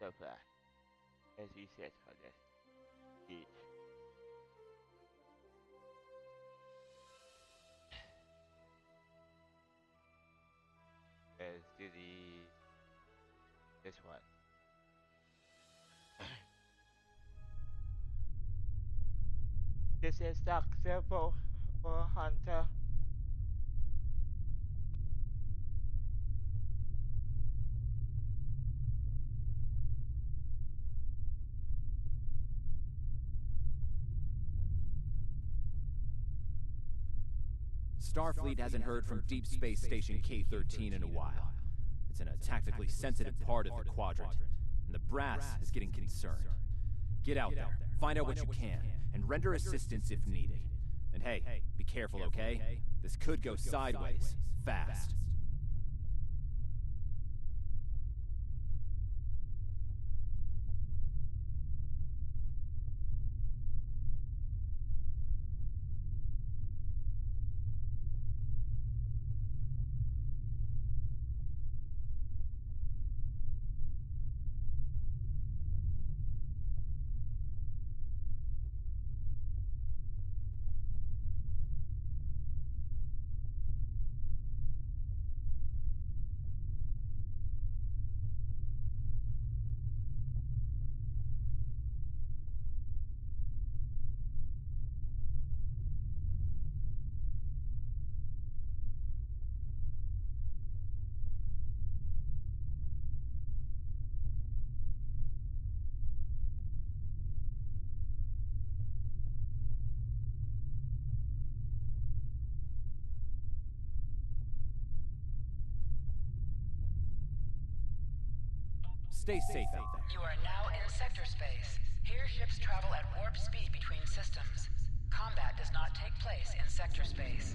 so far, as we said on this each. Let's do this one. This is Dark Temple for Hunter. Starfleet hasn't heard from Deep Space Station K-13 in a while. It's in a tactically sensitive part of the quadrant, and the brass is getting concerned. Get out there, find out what you can, and render assistance if needed. And hey, be careful, okay? This could go sideways, fast. Stay safe out there. You are now in sector space. Here ships travel at warp speed between systems. Combat does not take place in sector space.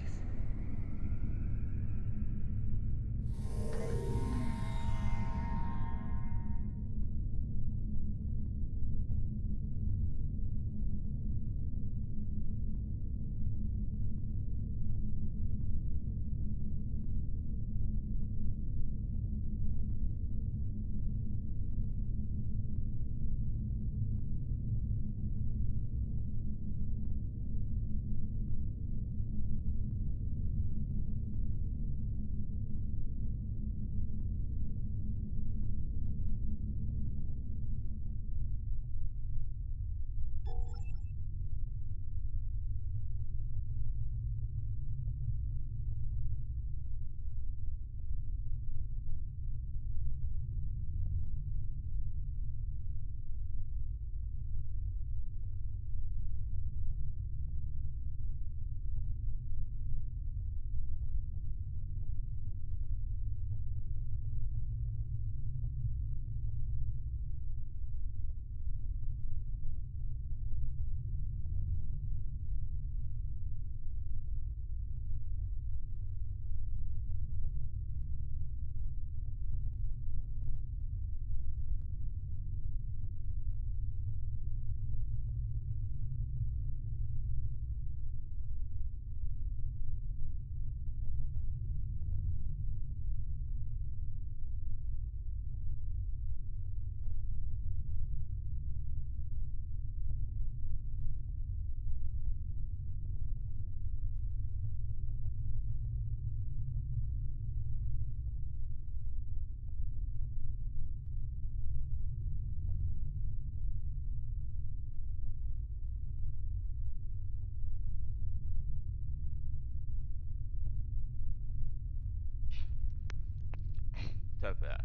So far.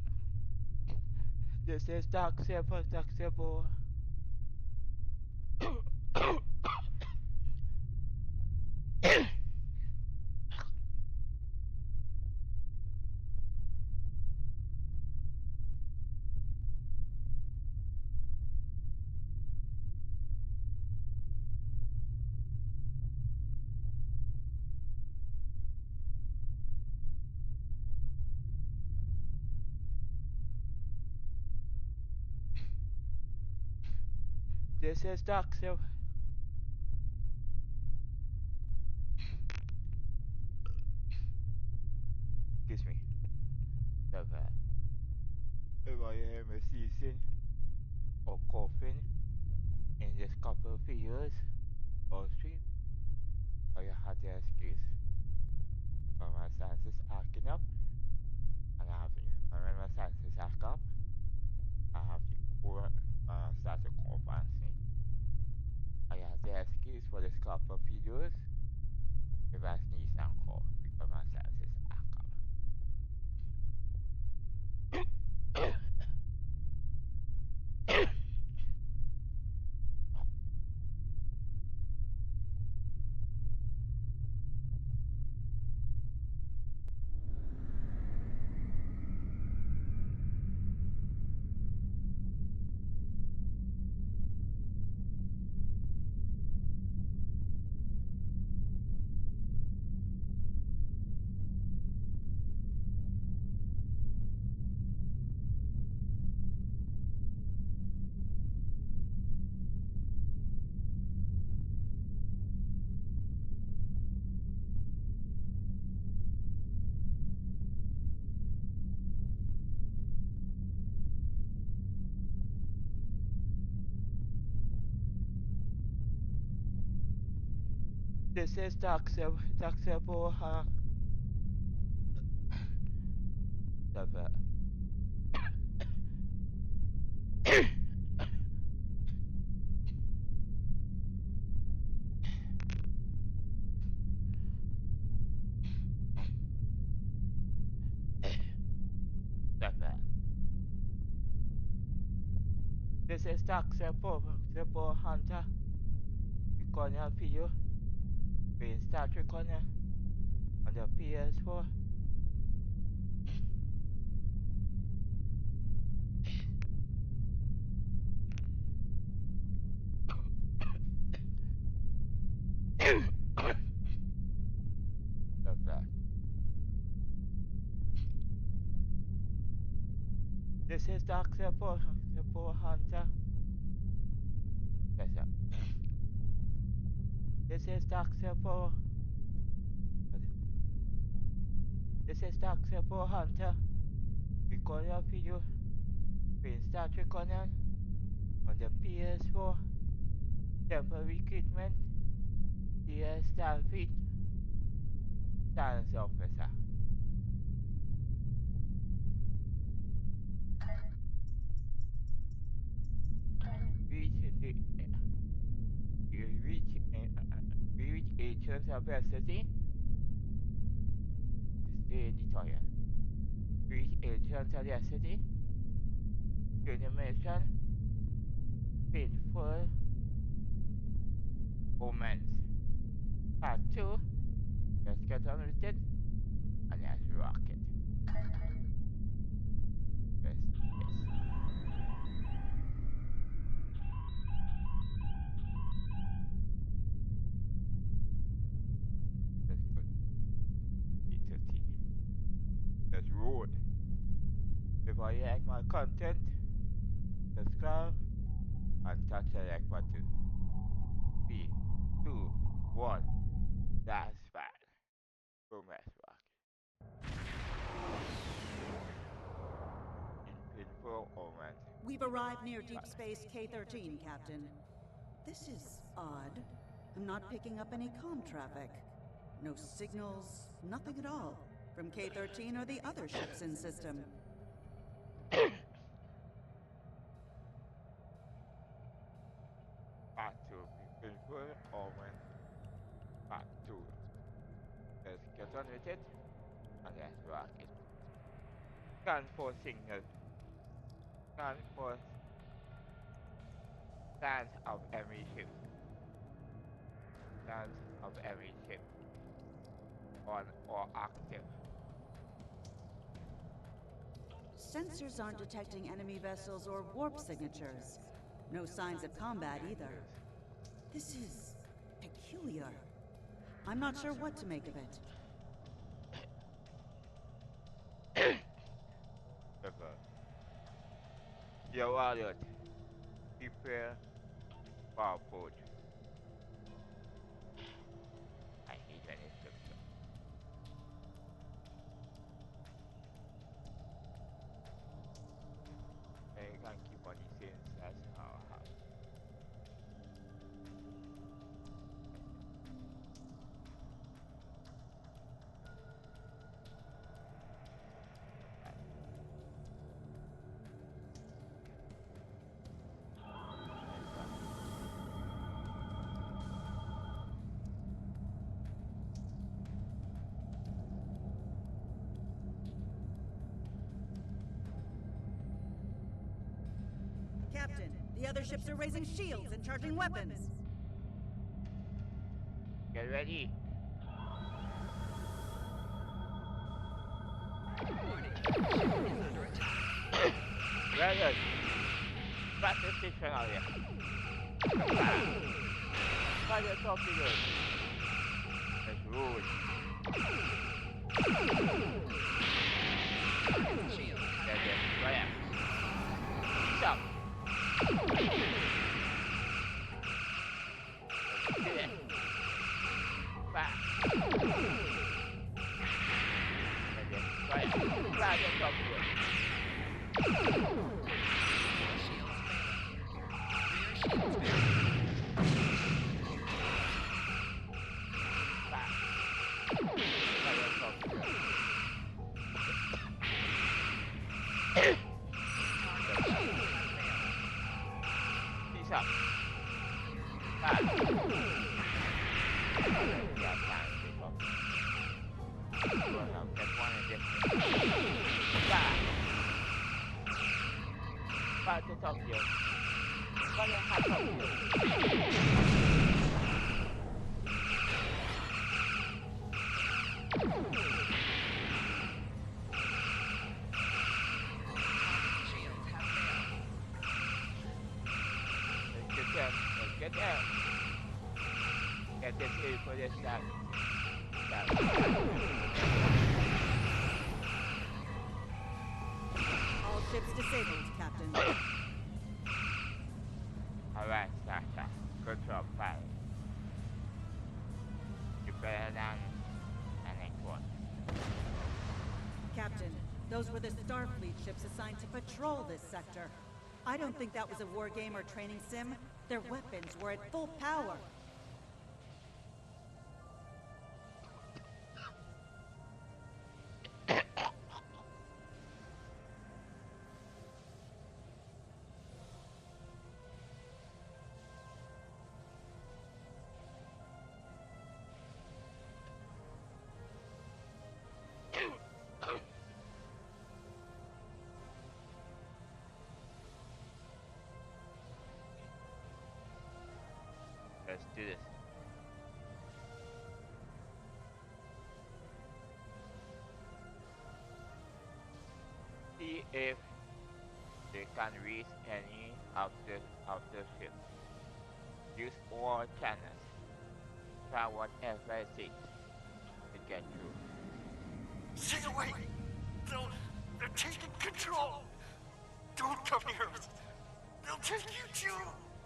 This is Dark Temple, Dark Temple. This is Dark Temple. Excuse me. So bad. Am I am a season? or coffin in this couple of years or stream, or you had the excuse. So my senses acting up, and I have to, when my senses act up, I have to go, start to cough and sneeze. I have the excuse for this couple of years if I sneeze and cough because my senses act up. This is taxable, this is taxable hunter. We can help you playing Star Trek on the ps4. This is taxable hunter. Yes, sir. This is taxable. This is taxable hunter. We call your video playing Star Trek on the ps4. Temporal recruitment. The starfleet science officer. Reaching the we reach agents of city. Stay in the toilet. Reach agents of the city. Animation. Painful omens. Part 2. Let's get on with it. And let's rock it. Yes, yes. That's good. E13. Let's roll. If you like my content, subscribe and touch the like button. 3, 2, 1. That's fine. Boom, let's rock. In painful omens. We've arrived near Deep Space K-13, Captain. This is odd. I'm not picking up any comm traffic. No signals, nothing at all. From K-13 or the other ships in system. Part 2. Painful omens. Part 2. Let's get on with it. And let's rock it. Scan for signal. Scan for signs of every ship. Signs of every ship. On or active. Sensors aren't detecting enemy vessels or warp signatures. No signs of combat either. This is peculiar. I'm not sure what to make of it. Okay. Your wallet. Prepare for approach. I hate when it's difficult. You can keep on the same slash The other ships are raising shields and charging weapons. Get ready. Ready. Back to station area. By the torpedoes. Let's roll. Right. Stop. Back. Right. By the torpedoes. Peace up. Back. Yeah, time to go. Well, I'll get one again. Back. Back to Tokyo. Back to Tokyo. Get there. Get this in for this time. All ships disabled, Captain. Alright, Sasha. Good job, fine. You better than the next one. Captain, those were the Starfleet ships assigned to patrol this sector. I don't think that was a war game or training sim. Their weapons were at full power. Let's do this. See if they can reach any of the ships. Use all channels. Try whatever it takes to get through. Stay away! They're taking control! Don't come near us! They'll take you too!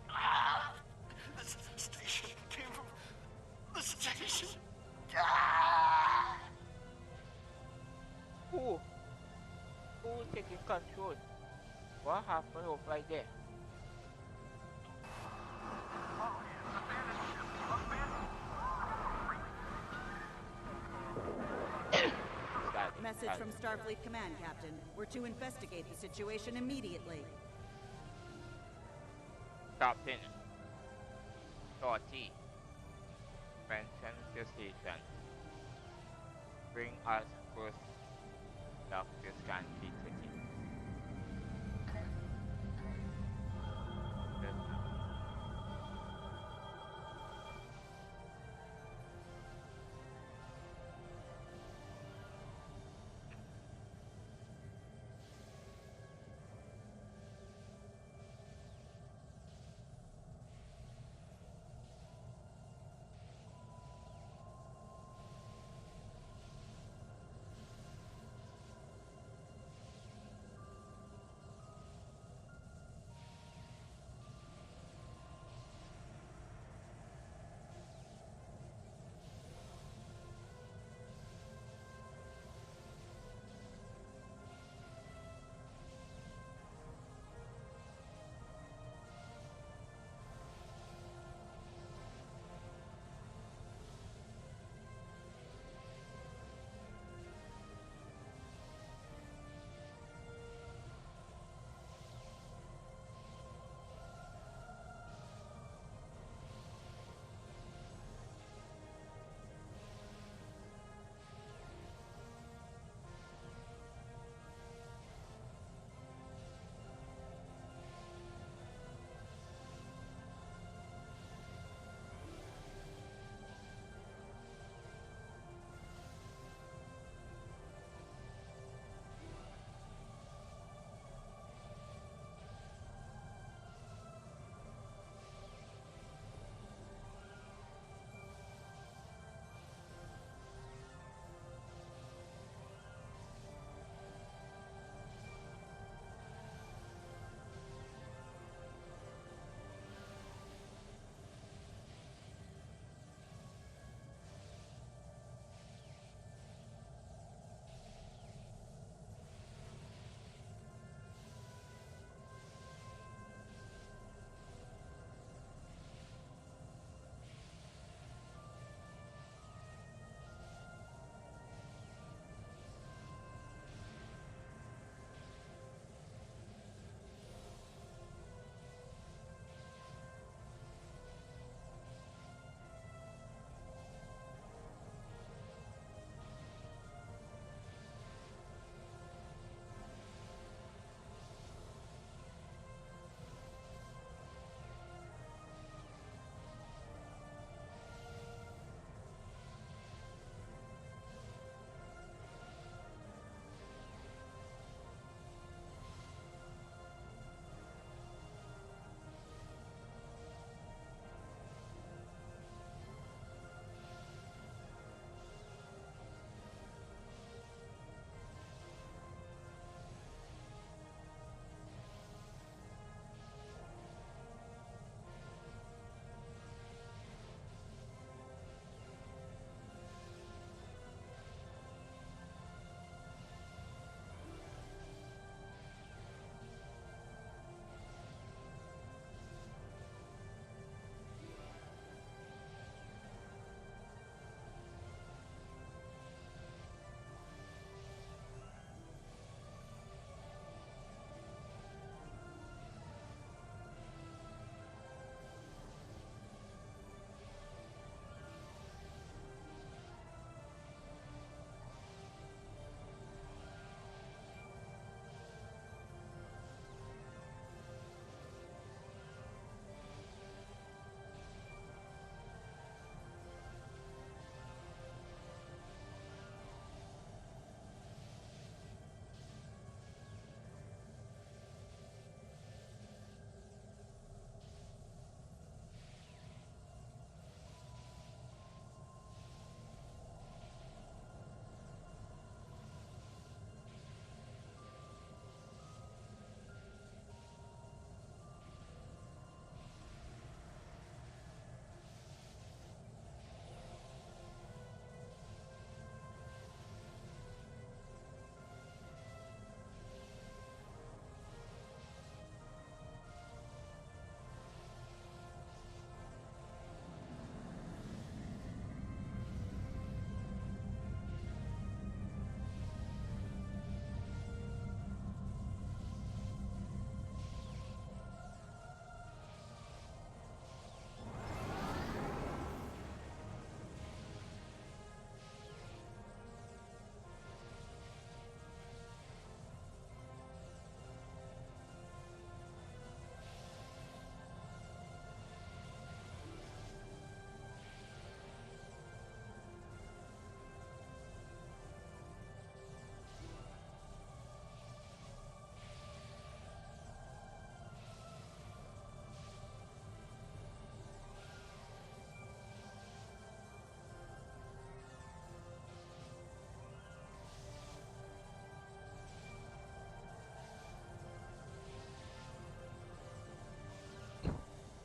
Ah! This station came from the station! Ah! Who's taking control? What happened over right there? Message from Starfleet Command, Captain. We're to investigate the situation immediately. Captain. Shorty. Mention the station. Bring us first of this country city.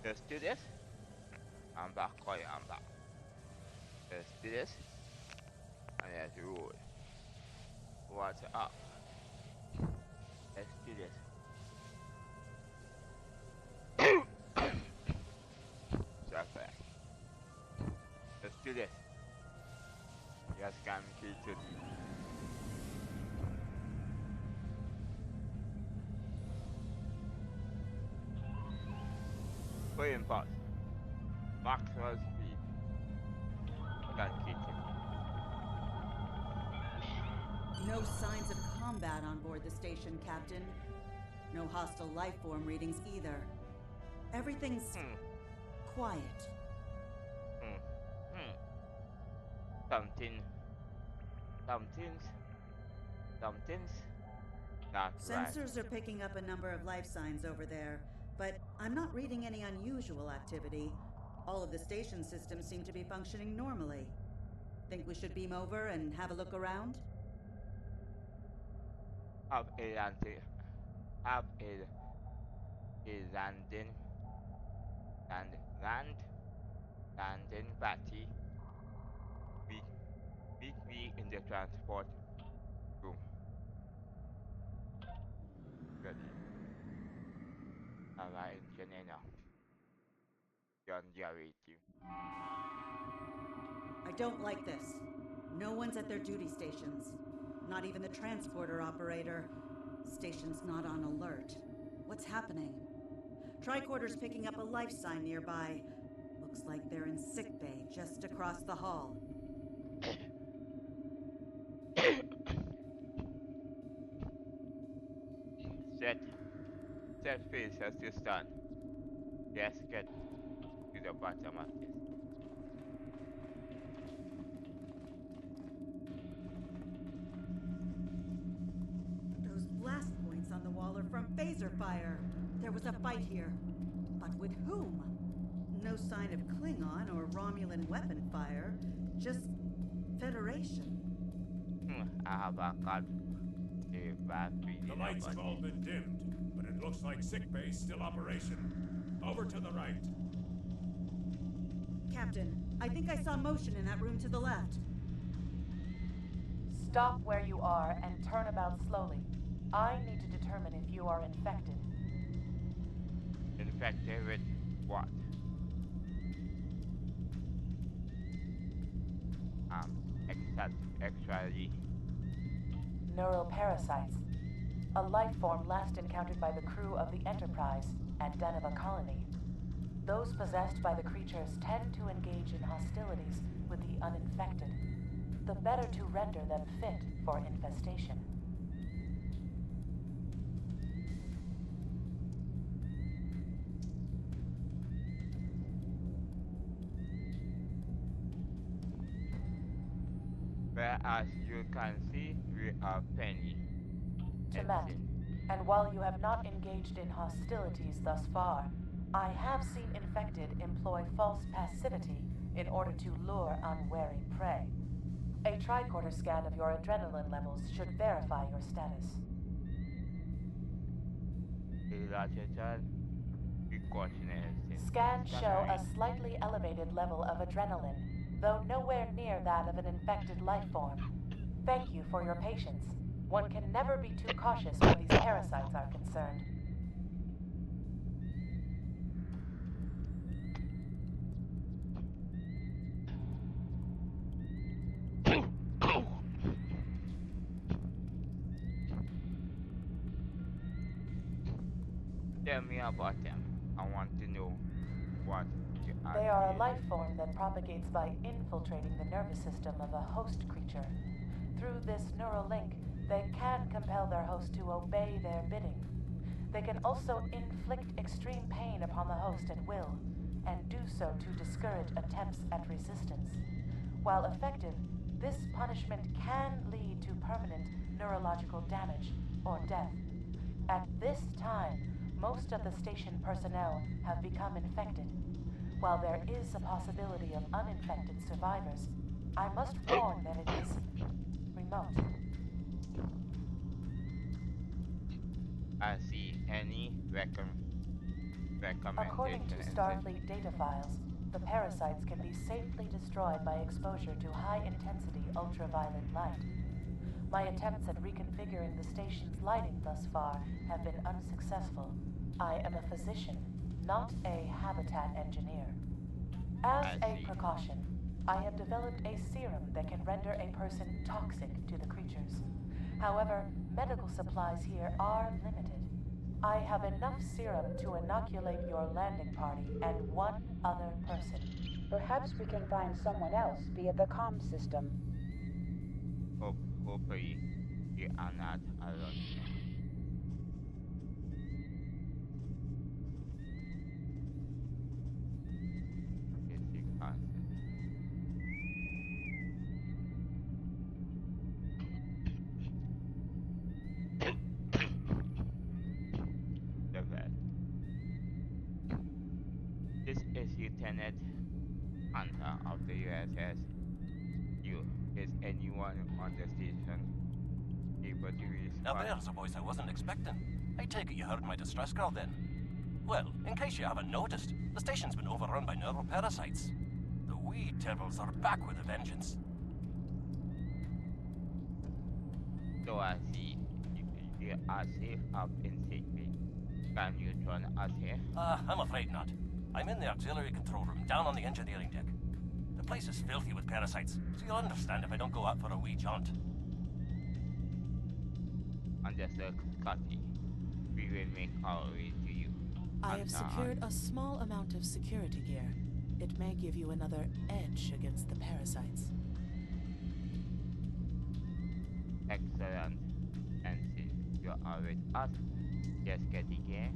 Let's do this. I'm back, Coy, I'm back. Let's do this. And let's roll. What's up? Let's do this. Starfleet. Let's do this. Yes, communicated. Play and pause. Maxwell speed. Communicated. No signs of combat on board the station, Captain. No hostile life form readings either. Everything's quiet. Something's not right. Sensors are picking up a number of life signs over there, but I'm not reading any unusual activity. All of the station systems seem to be functioning normally. Think we should beam over and have a look around? Have a landing. Have a landing. Landing party. Meet me in the transport room. Ready. Alright, engineer. John Jarity. I don't like this. No one's at their duty stations. Not even the transporter operator. Station's not on alert. What's happening? Tricorder's picking up a life sign nearby. Looks like they're in sickbay just across the hall. Set face has to stand. Let's get to the bottom of this. Those blast points on the wall are from phaser fire. There was a fight here. But with whom? No sign of Klingon or Romulan weapon fire. Just Federation. I have a card. A bad feeling. The lights have all been dimmed, but it looks like sickbay's still operational. Over to the right. Captain, I think I saw motion in that room to the left. Stop where you are and turn about slowly. I need to determine if you are infected. Infected with what? Actually. Neural parasites. A life form last encountered by the crew of the Enterprise at Deneva Colony. Those possessed by the creatures tend to engage in hostilities with the uninfected. The better to render them fit for infestation. Whereas you can see, we are Penny. Temet, and while you have not engaged in hostilities thus far, I have seen infected employ false passivity in order to lure unwary prey. A tricorder scan of your adrenaline levels should verify your status. Scans show a slightly elevated level of adrenaline, though nowhere near that of an infected life form. Thank you for your patience. One can never be too cautious where these parasites are concerned. Tell me about them. I want to know what you are. They are a life form that propagates by infiltrating the nervous system of a host creature. Through this neural link, they can compel their host to obey their bidding. They can also inflict extreme pain upon the host at will, and do so to discourage attempts at resistance. While effective, this punishment can lead to permanent neurological damage or death. At this time, most of the station personnel have become infected. While there is a possibility of uninfected survivors, I must warn that it is remote. I see any According to recommendation and Starfleet data files, the parasites can be safely destroyed by exposure to high-intensity ultraviolet light. My attempts at reconfiguring the station's lighting thus far have been unsuccessful. I am a physician, not a habitat engineer. As I a see. precaution, I have developed a serum that can render a person toxic to the creatures. However, medical supplies here are limited. I have enough serum to inoculate your landing party and one other person. Perhaps we can find someone else via the comm system. Hopefully, you are not alone here. Basic concept. The vet. This is Lieutenant Hunter of the USS. You. Is anyone on the station able to Now respond? there's a voice I wasn't expecting. I take it you heard my distress call then. Well, in case you haven't noticed, the station's been overrun by neuroparasites. The wee devils are back with a vengeance. So I see you are safe up in sick bay. Can you join us here? I'm afraid not. I'm in the auxiliary control room, down on the engineering deck. The place is filthy with parasites, so you'll understand if I don't go out for a wee jaunt. Understood, Scotty. We will make our way to you. I have secured a small amount of security gear. It may give you another edge against the parasites. Excellent. And since you are with us, just get the gear.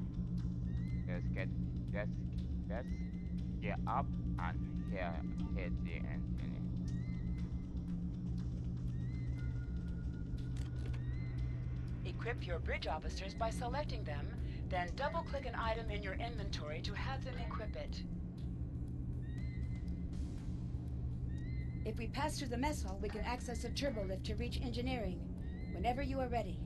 Let's gear up and head the engineer. Equip your bridge officers by selecting them, then double-click an item in your inventory to have them equip it. If we pass through the mess hall, we can access a turbo lift to reach engineering. Whenever you are ready.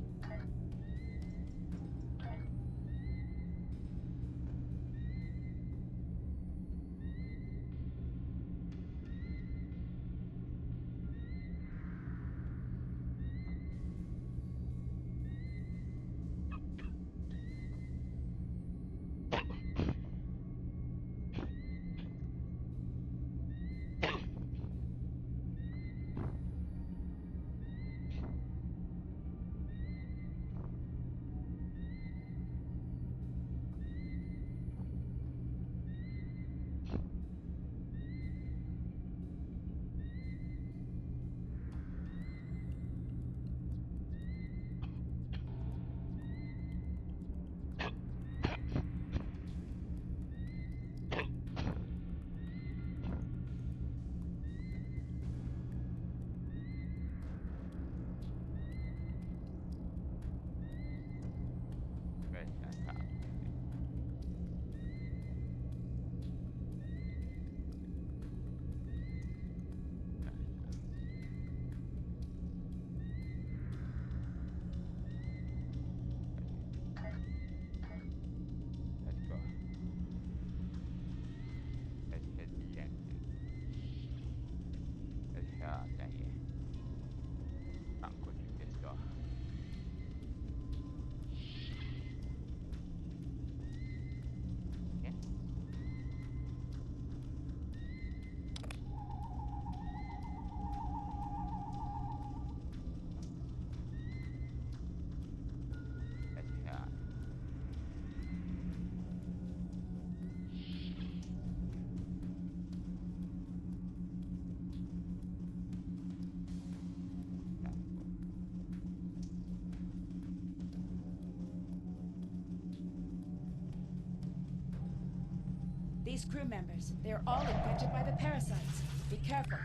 Let's go. Let's hit the engine. Let's head out of here. Can't go through this door. Yeah. Let's head out. These crew members, they are all infected by the parasites. Be careful.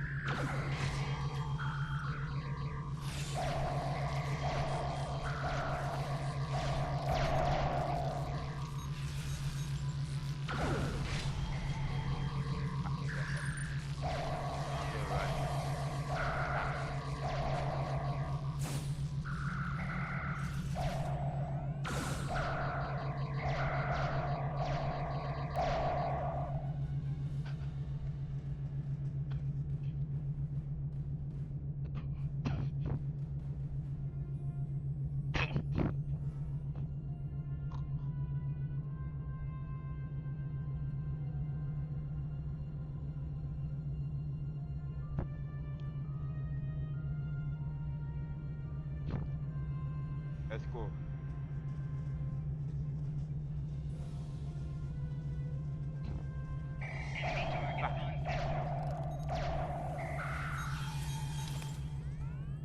Let's go.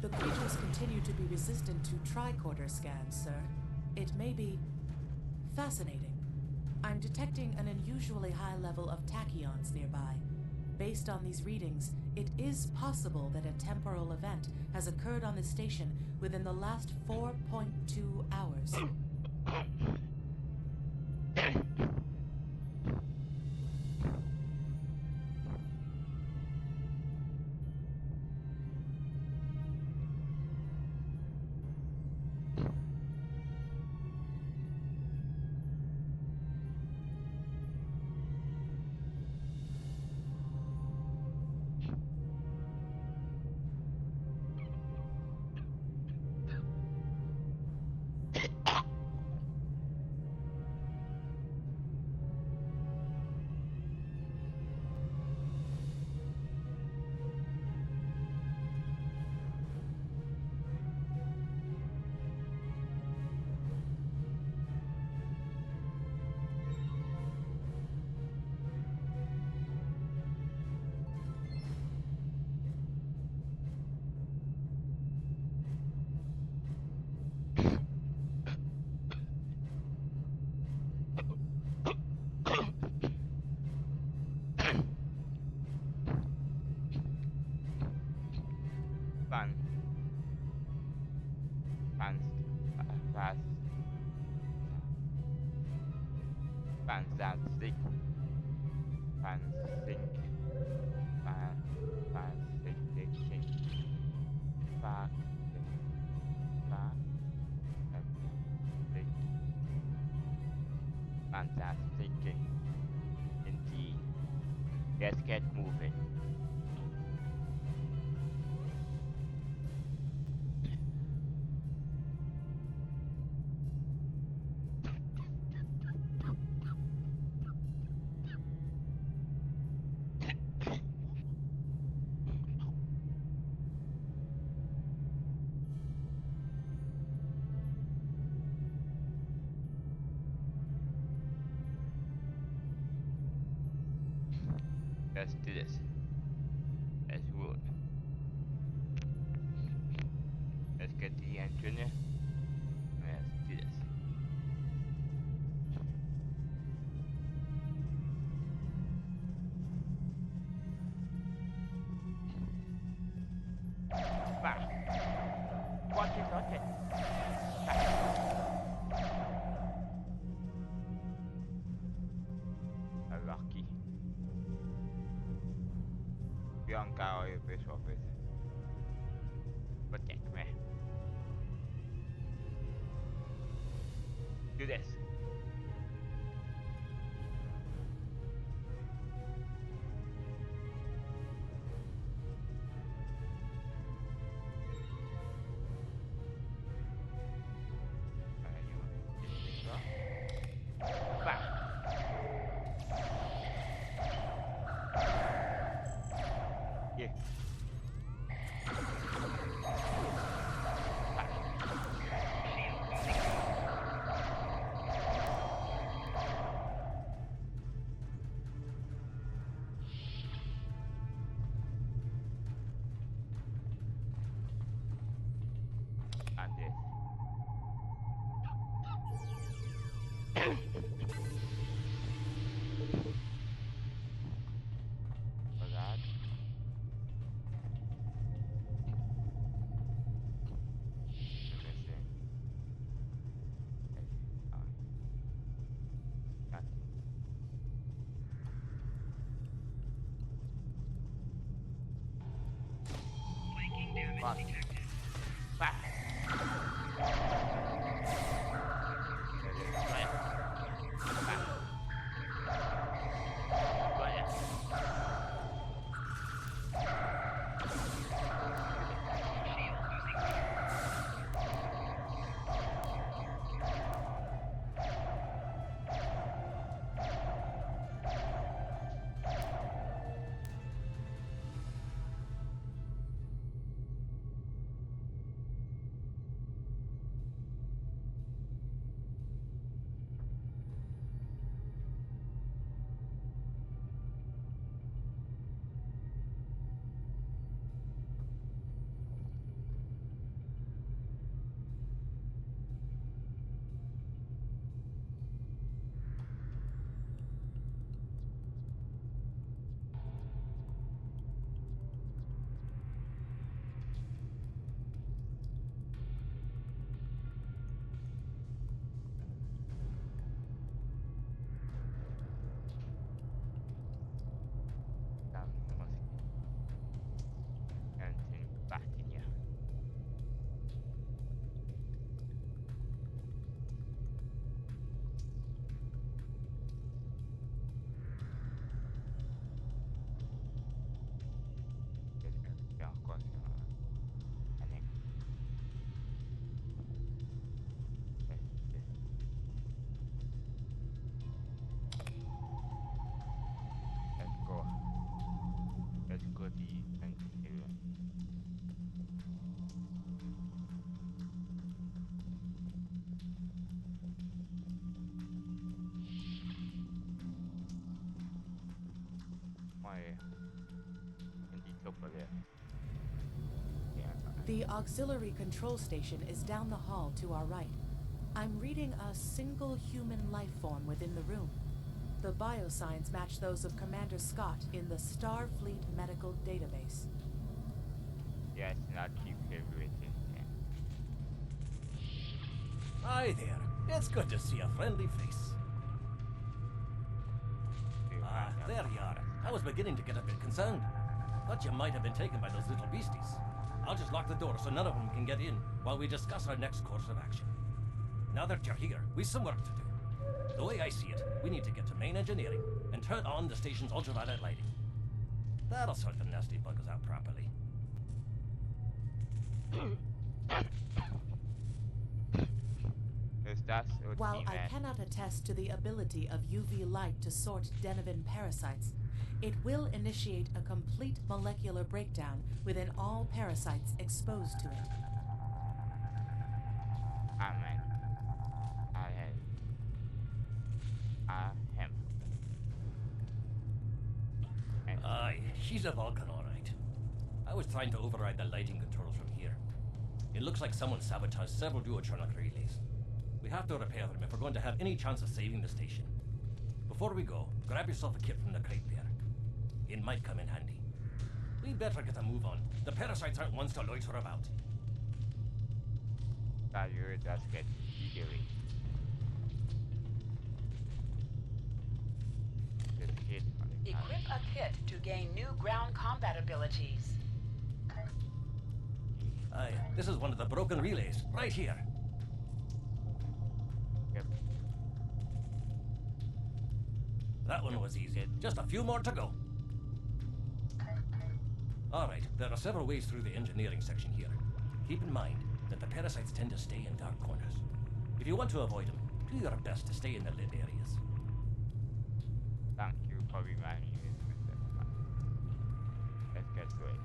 The creatures continue to be resistant to tricorder scans, sir. It may be fascinating. I'm detecting an unusually high level of tachyons nearby. Based on these readings, it is possible that a temporal event has occurred on the station within the last 4.2 hours. Fan. Fans. Fast. Fantastic. Fansink. Fantastic. Fa. Fantastic. Indeed. Let's get moving. Let's do this. Let's roll. Let's get the engine. Let's do this. Bah. What is it? Lucky. Bianca or Bishop is. Protect me. Do this. Yeah. And this. For that. Fuck. Fuck. yeah. Nandito pala. Yeah. The auxiliary control station is down the hall to our right. I'm reading a single human life form within the room. The biosigns match those of Commander Scott in the Starfleet medical database. Yes, not keep everything. Yeah. Hi there. It's good to see a friendly face. Ah, there you are. I was beginning to get a bit concerned. Thought you might have been taken by those little beasties. I'll just lock the door so none of them can get in while we discuss our next course of action. Now that you're here, we've some work to do. The way I see it, we need to get to main engineering and turn on the station's ultraviolet lighting. That'll sort the nasty buggers out properly. While I cannot attest to the ability of UV light to sort Denivan parasites, it will initiate a complete molecular breakdown within all parasites exposed to it. Amen. Ahem. Aye, she's a Vulcan, all right. I was trying to override the lighting controls from here. It looks like someone sabotaged several duotronic relays. We have to repair them if we're going to have any chance of saving the station. Before we go, grab yourself a kit from the crate there. It might come in handy. We better get a move on. The parasites aren't ones to loiter about. Roger, that's good. Easily. Equip a kit to gain new ground combat abilities. Aye, this is one of the broken relays, right here. Yep. That one was easy. Just a few more to go. Alright, there are several ways through the engineering section here. Keep in mind that the parasites tend to stay in dark corners. If you want to avoid them, do your best to stay in the lit areas. Thank you for reminding me, Mr. Scott. Let's get to it.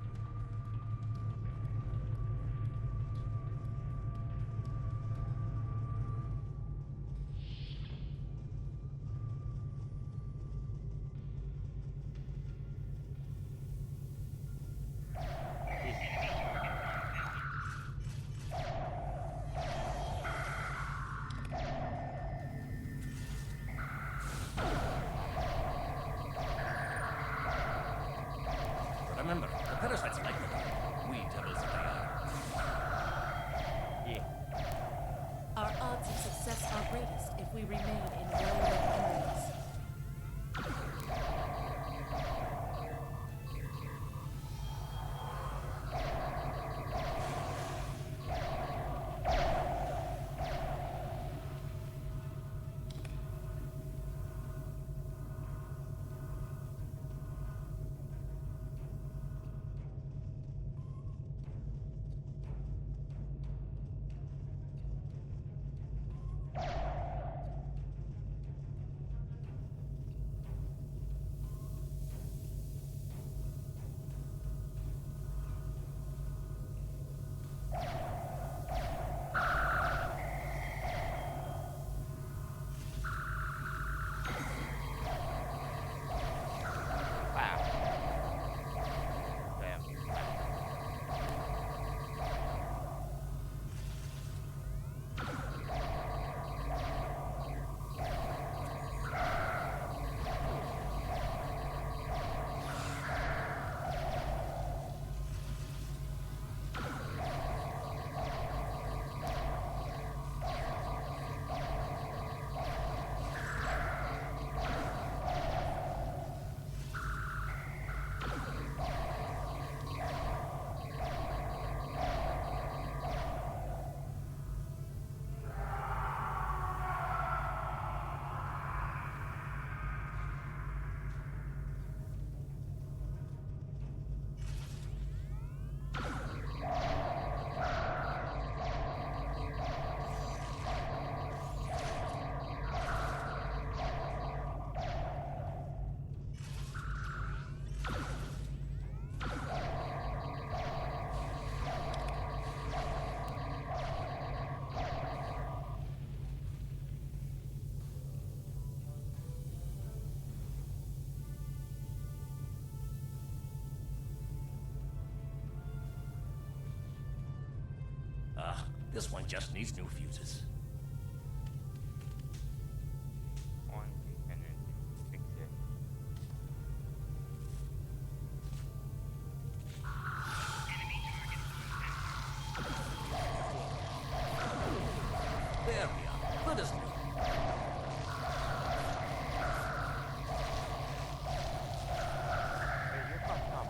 Remember, the parasites This one just needs new fuses. On and then fix it. There we are. Good as new. Hey, you fucked up.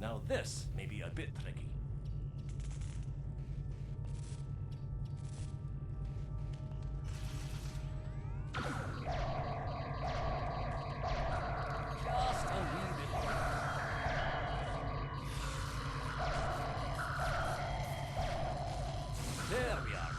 Now this may be a bit tricky. Just a wee bit more. There we are.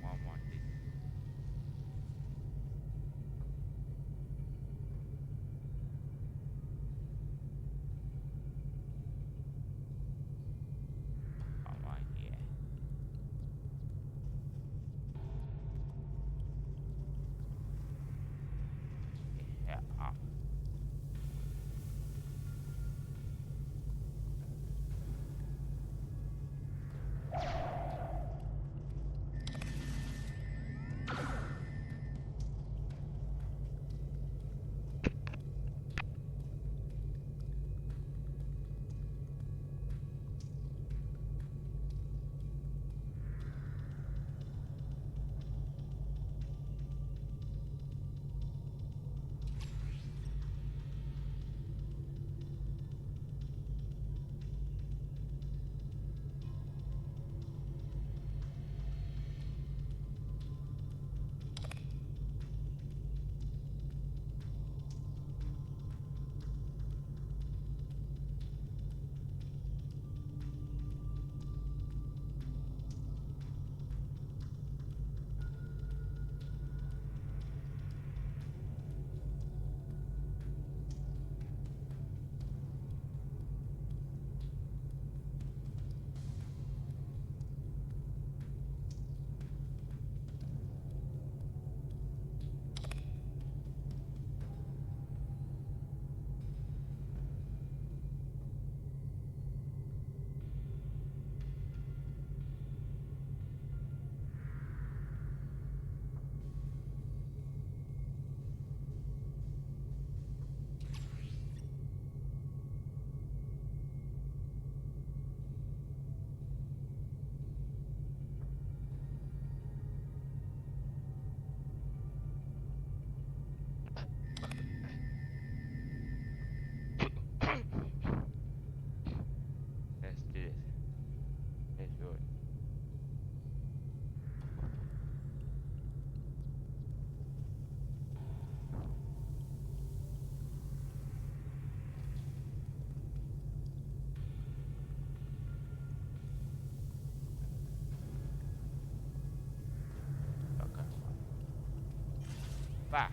One more thing. Come on, yeah. Yeah. Let's do this. Let's do it. Okay. Bye.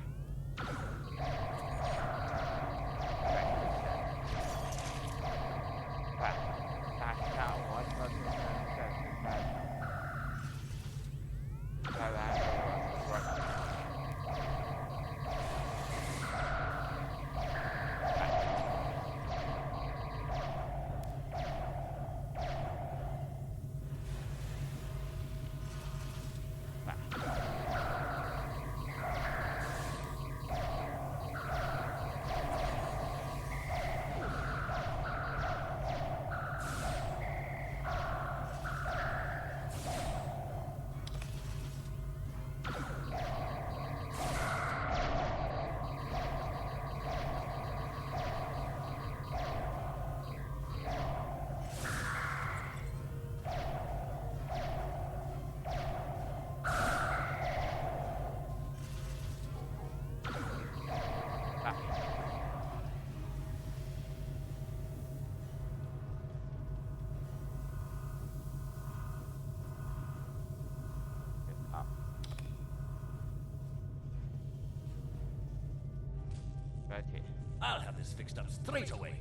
Right here. I'll have this fixed up straight away.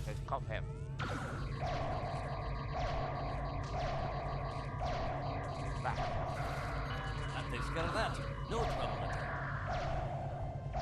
Let's cop him. Back. That takes care of that. No trouble at all.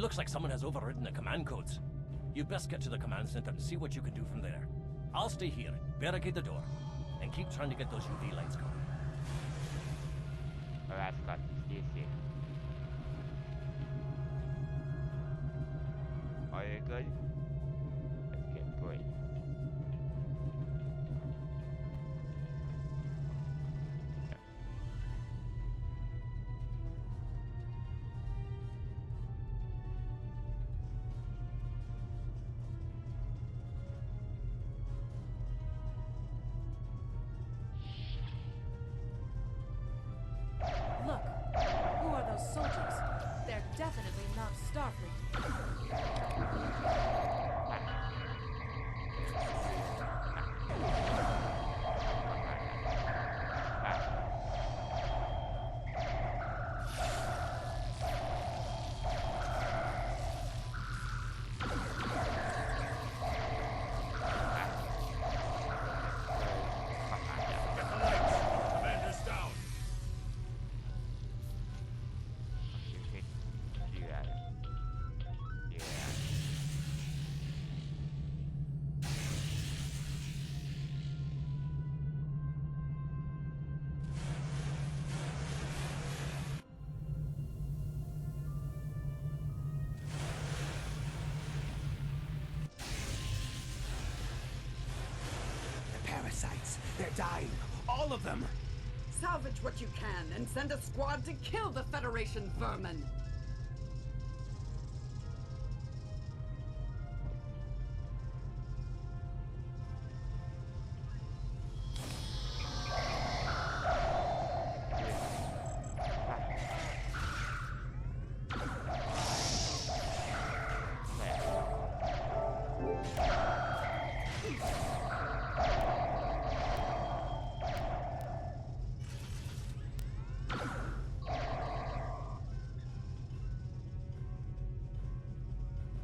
looks like someone has overridden the command codes. You best get to the command center and see what you can do from there. I'll stay here, barricade the door, and keep trying to get those UV lights going. Alright, Scott, stay safe. Are you good? Let's get going. Look, who are those soldiers? They're definitely not Starfleet. Get the lights! Commander's down! Yeah. The parasites, they're dying. All of them. Salvage what you can and send a squad to kill the Federation vermin.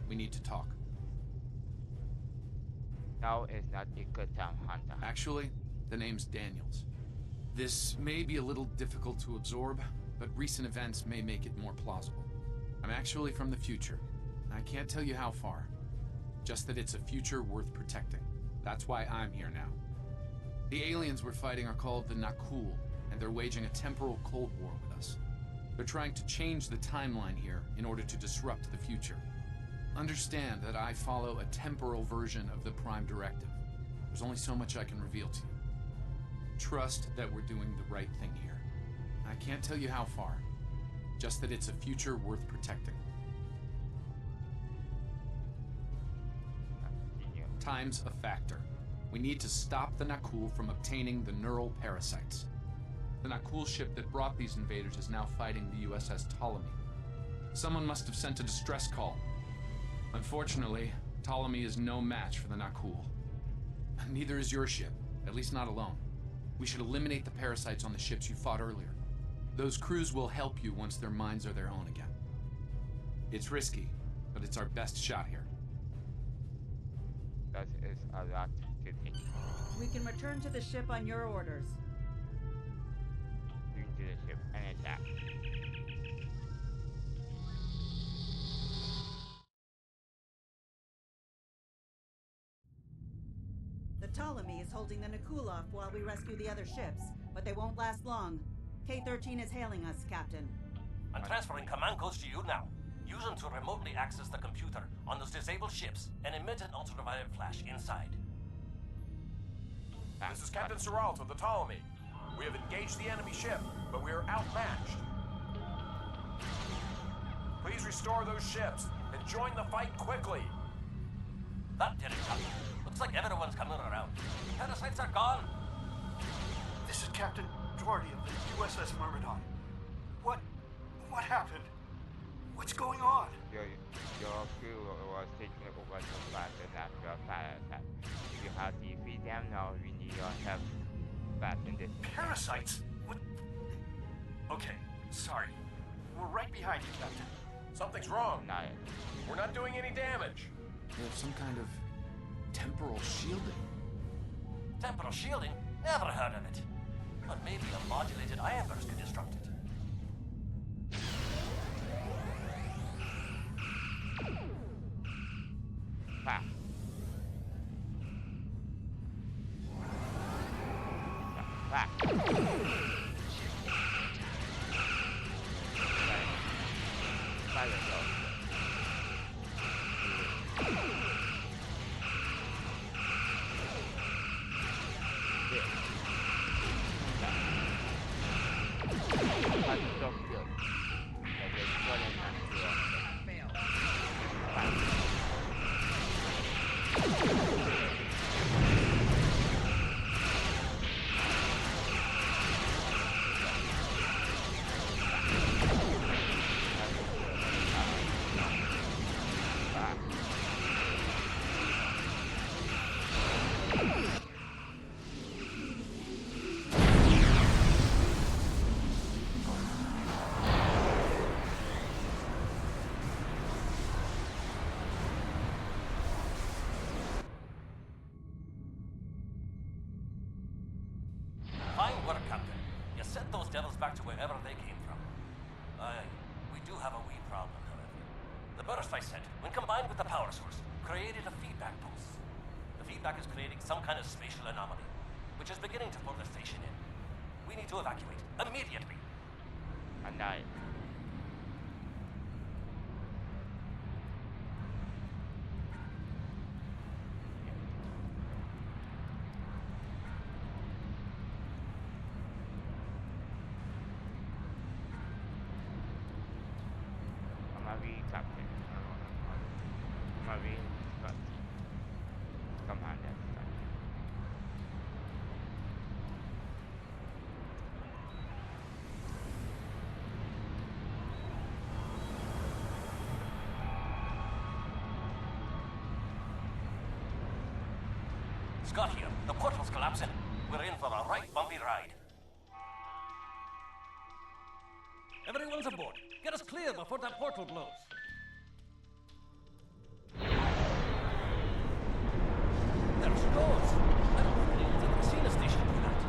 We need to talk. Now is not a good time, Hunter. Actually, the name's Daniels. This may be a little difficult to absorb, but recent events may make it more plausible. I'm actually from the future. I can't tell you how far. Just that it's a future worth protecting. That's why I'm here now. The aliens we're fighting are called the Nakul, and they're waging a temporal Cold War with us. They're trying to change the timeline here in order to disrupt the future. Understand that I follow a temporal version of the Prime Directive. There's only so much I can reveal to you. Trust that we're doing the right thing here. I can't tell you how far. Just that it's a future worth protecting. Time's a factor. We need to stop the Nakul from obtaining the neural parasites. The Nakul ship that brought these invaders is now fighting the USS Ptolemy. Someone must have sent a distress call. Unfortunately, Ptolemy is no match for the Nakul. Neither is your ship, at least not alone. We should eliminate the parasites on the ships you fought earlier. Those crews will help you once their minds are their own again. It's risky, but it's our best shot here. That is a lot to take. We can return to the ship on your orders. Into the ship and attack. The Ptolemy is holding the Nakul off while we rescue the other ships, but they won't last long. K-13 is hailing us, Captain. I'm transferring command codes to you now. Use them to remotely access the computer on those disabled ships and emit an ultraviolet flash inside. This is Captain Seralt of the Ptolemy. We have engaged the enemy ship, but we are outmatched. Please restore those ships and join the fight quickly. That did it, Captain. Looks like everyone's coming around. Parasites are gone. This is Captain Doherty of the USS Myrmidon. What happened? What's going on? Your crew was taking over to fight the natural parasite. You have to defeat them now. We need your help back in this. Parasites? What? Okay, sorry. We're right behind you, Captain. Something's wrong. Not yet. We're not doing any damage. They have some kind of temporal shielding. Temporal shielding? Never heard of it. But maybe a modulated ion burst could disrupt it. Fine work, Captain. You sent those devils back to wherever they came from. Aye, we do have a wee problem, however. The burst I sent, when combined with the power source, created a feedback pulse. The feedback is creating some kind of spatial anomaly, which is beginning to pull the station in. We need to evacuate immediately. And I. Captain. Marine Scotty. Commander Scotty. Scott here. The portal's collapsing. We're in for a right bumpy ride. Everyone's aboard. Get us clear before that portal blows. There she goes. I don't think anyone's ever seen a station do that.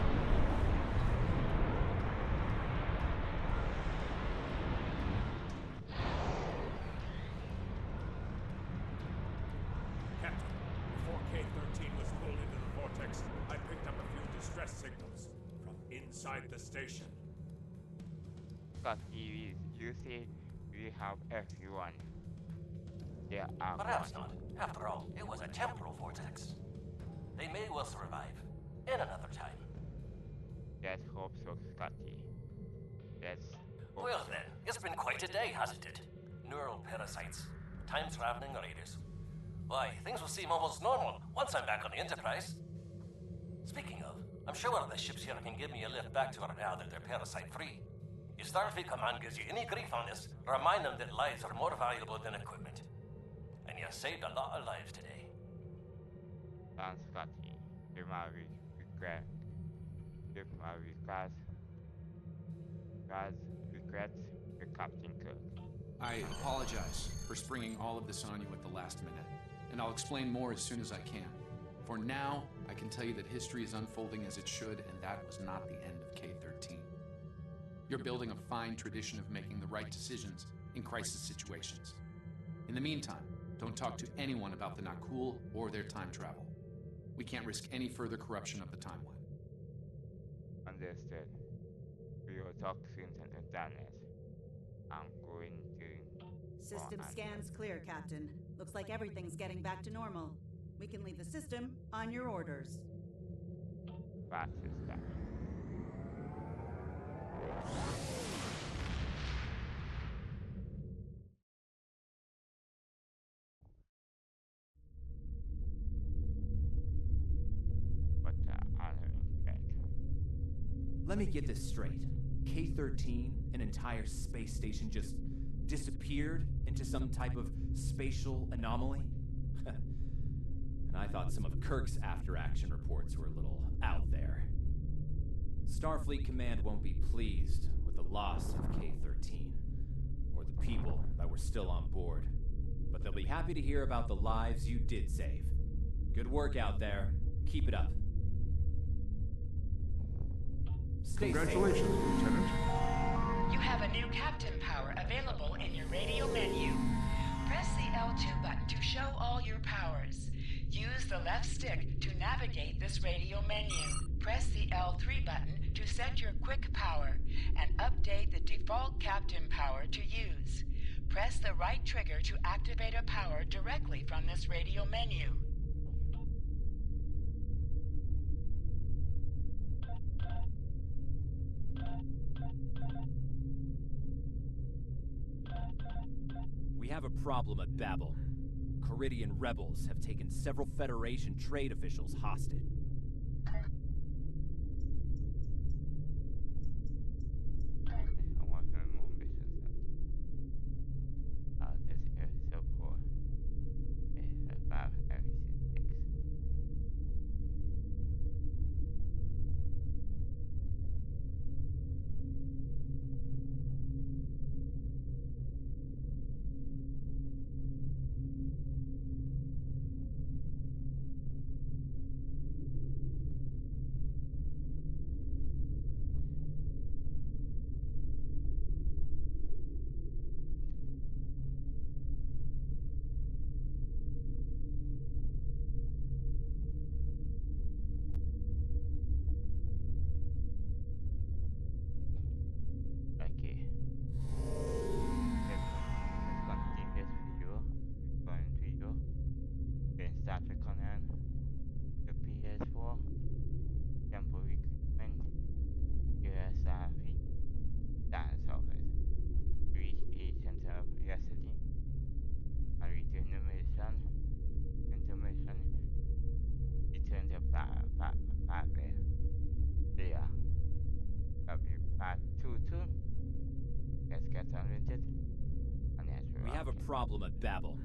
Captain, before K-13 was pulled into the vortex, I picked up a few distress signals from inside the station. Scotty, you see, we have everyone. There are Perhaps not. After all, it was a temporal vortex. They may well survive. In another time. Let's hope so, Scotty. Let's hope Well so. then, it's been quite a day, hasn't it? Neural parasites, time-traveling raiders. Why, things will seem almost normal once I'm back on the Enterprise. Speaking of, I'm sure one of the ships here can give me a lift back to her now that they're parasite-free. If Starfleet Command gives you any grief on this, remind them that lives are more valuable than equipment. And you saved a lot of lives today. Thanks, Scotty. Give my regrets to Captain Kirk. I apologize for springing all of this on you at the last minute, and I'll explain more as soon as I can. For now, I can tell you that history is unfolding as it should, and that was not the end of K-13. You're building a fine tradition of making the right decisions in crisis situations. In the meantime, don't talk to anyone about the Nakul or their time travel. We can't risk any further corruption of the timeline. Understood. We will talk soon, Dennis. I'm going to... System scans clear, Captain. Looks like everything's getting back to normal. We can leave the system on your orders. Fast as that. What the honoring back. Let me get this straight. K-13, an entire space station, just disappeared into some type of spatial anomaly? And I thought some of Kirk's after-action reports were a little out there. Starfleet Command won't be pleased with the loss of K-13, or the people that were still on board. But they'll be happy to hear about the lives you did save. Good work out there. Keep it up. Stay Congratulations, safe. Lieutenant. You have a new captain power available in your radio menu. Press the L2 button to show all your powers. Use the left stick to navigate this radio menu. Press the L3 button to set your quick power and update the default captain power to use. Press the right trigger to activate a power directly from this radio menu. We have a problem at Babel. Caridian rebels have taken several Federation trade officials hostage. I want some more missions. This episode 4. 5, episode 6. Okay. Let's continue this video. Going video. Then start the command. The ps4. Temporal recruitment. starfleet. Dance office. Reach a center of yesterday. And return the mission. Intermission. Return to babel. There. That'll be part 2. Let's get on with it. We have a problem at Babel.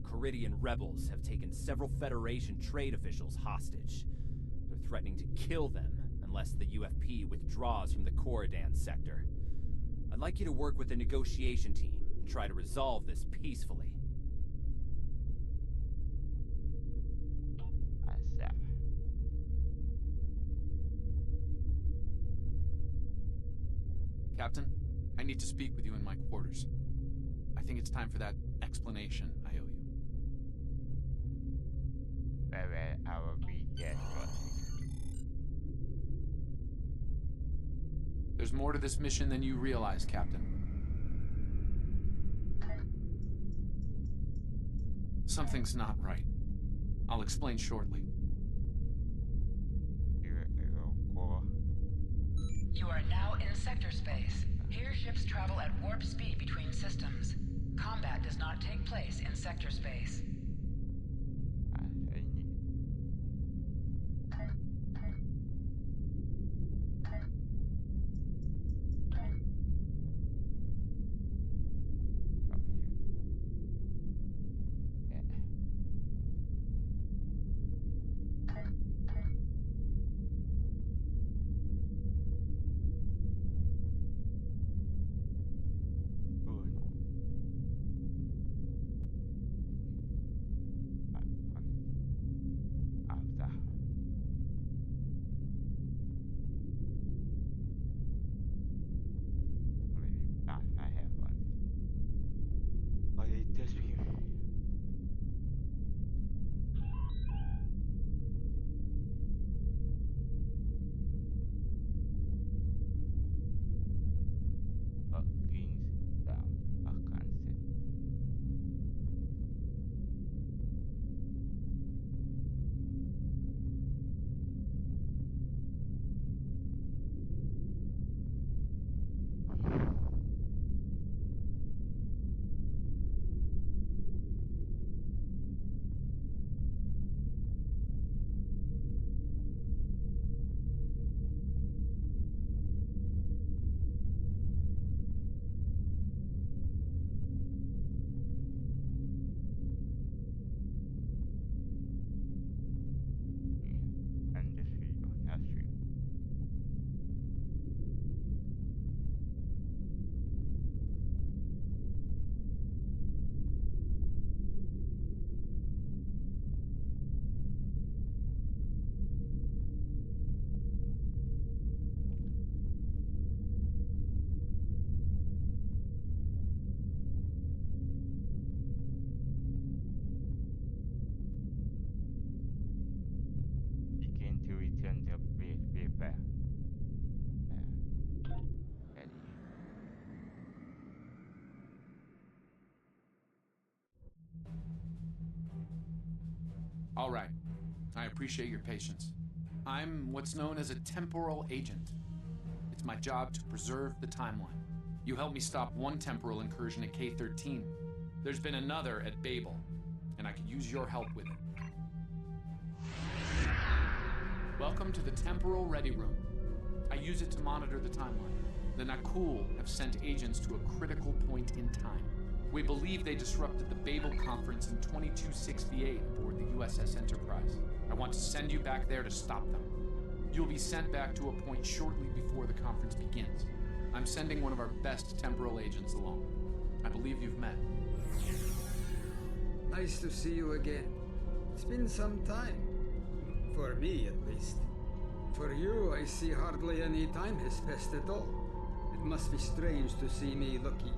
Caridian rebels have taken several Federation trade officials hostage. They're threatening to kill them unless the UFP withdraws from the Corridan sector. I'd like you to work with the negotiation team and try to resolve this peacefully. Captain, I need to speak with you in my quarters. I think it's time for that explanation I owe you. Well, I will be there shortly. There's more to this mission than you realize, Captain. Something's not right. I'll explain shortly. You are now in sector space. Here ships travel at warp speed between systems. Combat does not take place in sector space. All right. I appreciate your patience. I'm what's known as a temporal agent. It's my job to preserve the timeline. You helped me stop one temporal incursion at K-13. There's been another at Babel, and I could use your help with it. Welcome to the Temporal Ready Room. I use it to monitor the timeline. The Nakul have sent agents to a critical point in time. We believe they disrupted the Babel conference in 2268 aboard the USS Enterprise. I want to send you back there to stop them. You'll be sent back to a point shortly before the conference begins. I'm sending one of our best temporal agents along. I believe you've met. Nice to see you again. It's been some time. For me, at least. For you, I see hardly any time has passed at all. It must be strange to see me looking...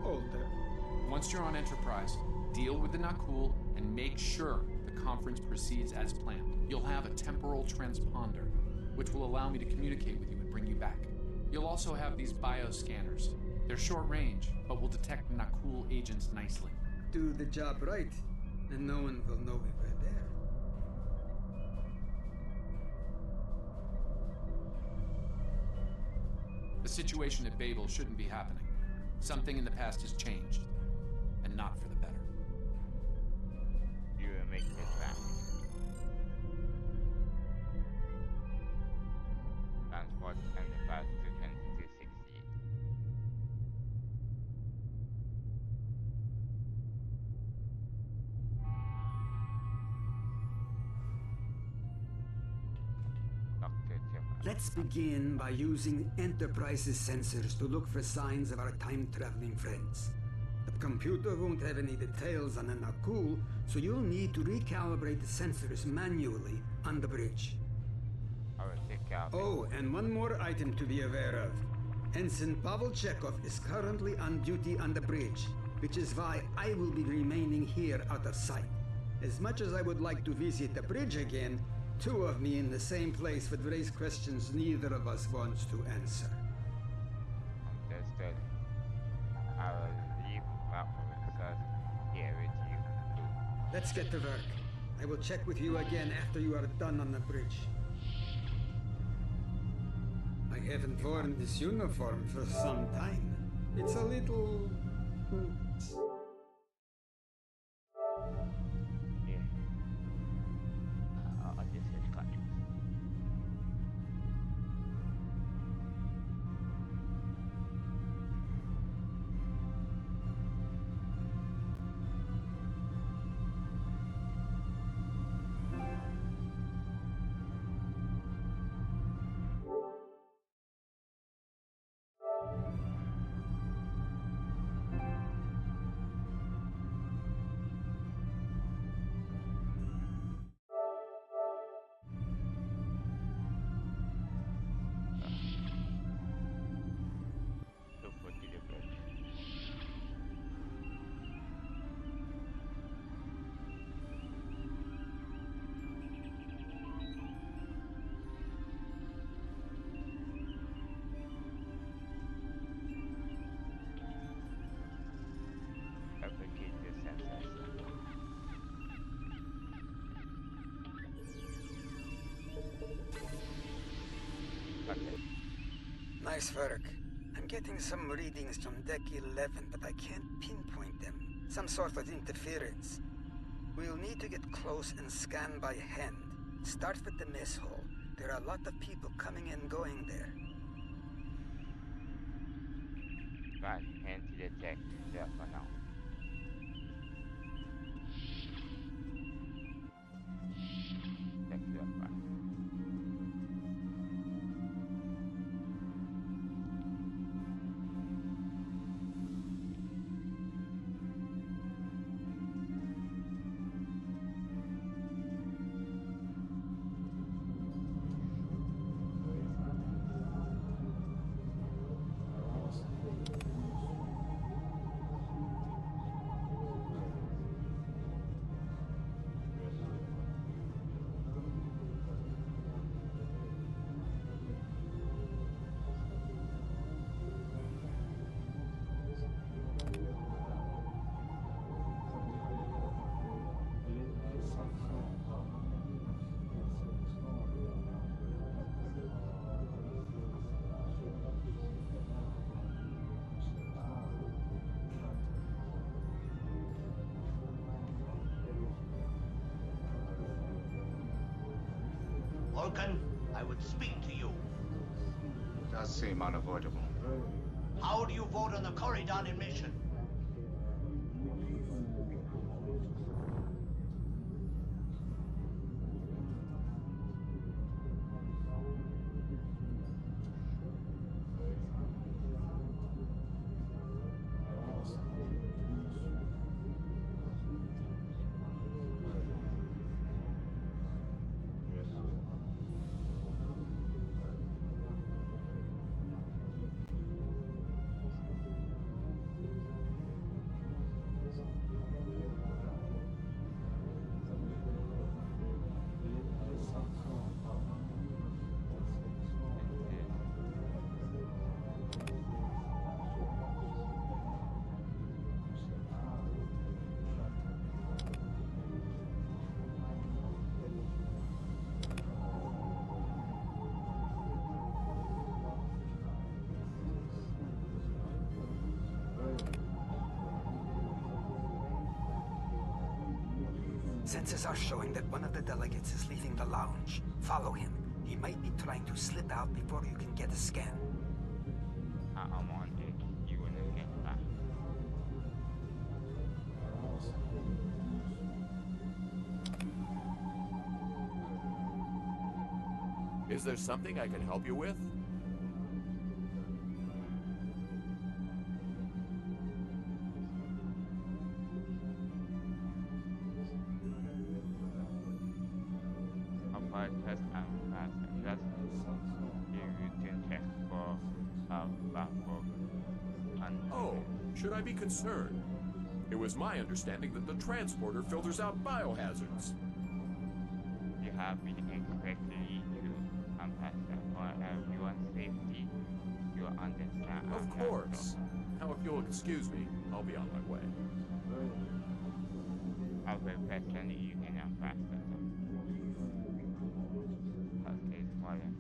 older. Once you're on Enterprise, deal with the Nakul and make sure the conference proceeds as planned. You'll have a temporal transponder, which will allow me to communicate with you and bring you back. You'll also have these bioscanners. They're short range, but will detect Nakul agents nicely. Do the job right, and no one will know we were there. The situation at Babel shouldn't be happening. Something in the past has changed, and not for the better. You will make it back. Transport Enterprise to 2268. Dr. Jeffers. Let's begin by using Enterprise's sensors to look for signs of our time-traveling friends. The computer won't have any details on the Nakul, so you'll need to recalibrate the sensors manually on the bridge. I will take care of it. Oh, and one more item to be aware of. Ensign Pavel Chekhov is currently on duty on the bridge, which is why I will be remaining here out of sight. As much as I would like to visit the bridge again, two of me in the same place would raise questions neither of us wants to answer. Understood. I will leave my officers here with you too. Let's get to work. I will check with you again after you are done on the bridge. I haven't worn this uniform for some time. It's a little... Yeah. I'll just hit countries. Replicate the sensors. Okay. Nice work. I'm getting some readings from Deck 11, but I can't pinpoint them. Some sort of interference. We'll need to get close and scan by hand. Start with the mess hall. There are a lot of people coming and going there. Right, hand to the deck there for now. Deck there, right. Vulcan, I would speak to you. Does seem unavoidable. How do you vote on the Corridon mission? Sensors are showing that one of the delegates is leaving the lounge. Follow him. He might be trying to slip out before you can get a scan. I'm on it. You wanna get back. Is there something I can help you with? Test and pass. Just you can check for babel and Oh, should I be concerned? It was my understanding that the transporter filters out biohazards. you have been expected to pass for everyone's safety. You understand? Of course. Now, if you'll excuse me, I'll be on my way. I'll be present. You can pass the okay, for that.